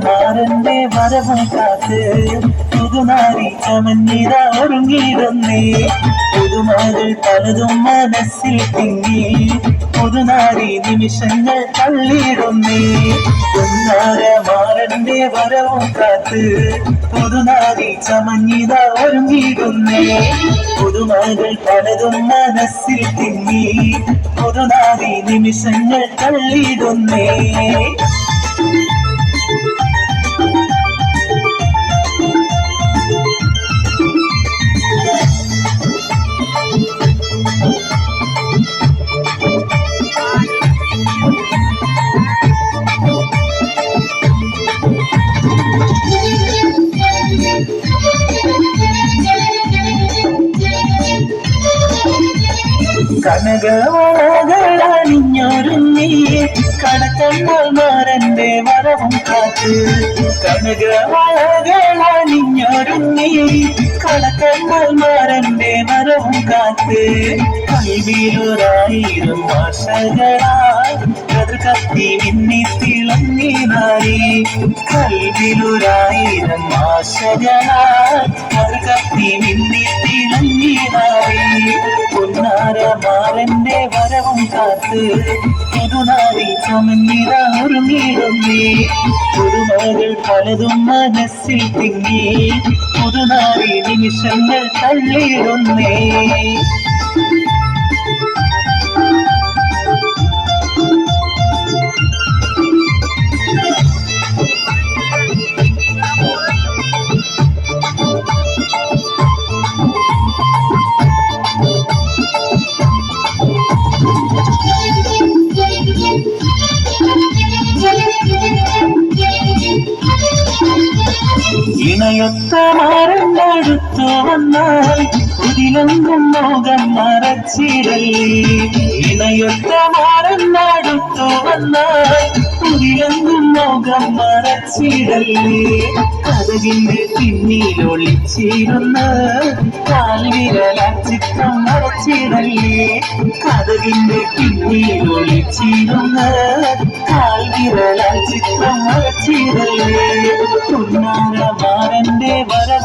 മാരന്റെ വരവും കാത്ത് പുതുനാരി ചമഞ്ഞിത ഒരുങ്ങിടുന്നേ. പുതുമകൾ പലതും മനസ്സിൽ തിങ്ങി പുതുനാരി നിമിഷങ്ങൾ തള്ളിയിടുന്നേ. മാരന്റെ വരവും കാത്ത് പുതുനാരി ചമഞ്ഞിത ഒരുങ്ങിടുന്നേ. പുതുമകൾ പലതും മനസ്സിൽ തിങ്ങി പുതുനാരി നിമിഷങ്ങൾ തള്ളിയിടുന്നേ. കനകവളകളണിഞ്ഞൊരുങ്ങി കടക്കണ്ണാരന്റെ വരവും കാത്ത്. കനകവളകളണിഞ്ഞൊരുങ്ങി കടക്കണ്ണാരന്റെ വരവും കാത്ത്. കൽവിയിലൊരായിരം ആശകളാൽ കത്തി മിന്നി തിളങ്ങി നാരി. കൽവിയിലൊരായിരം ആശകളാൽ കത്തി മിന്നി തിളങ്ങി നാരി. മാരന്റെ വരവും കാത്ത് പുതുനാരി ചമഞ്ഞിത ഒരുങ്ങിടുന്നേ. പുതുമകൾ പലതും മനസ്സിൽ തിങ്ങി പുതുനാരി നിമിഷങ്ങൾ തള്ളിയിടുന്നേ. ഇണയൊത്ത മാരണ്ടടുത്തു വന്നാൽ ഇതിലെങ്കും മോകം മറച്ചിടല്ലേ. ഇണയൊത്ത മാരണ്ടടുത്തു വന്നാൽ ഇതിലെങ്കും മോകം മറച്ചിടല്ലേ. കഥകിന്റെ പിന്നിലൊളിച്ചിരുന്ന കാൽവിരലാൽ ചിത്രം മറച്ചിടല്ലേ. കഥകിന്റെ പിന്നിലൊളിച്ചിരുന്ന കാൽവിരലാൽ ചിത്രം മറച്ചിടല്ലേ. മാരന്റെ വര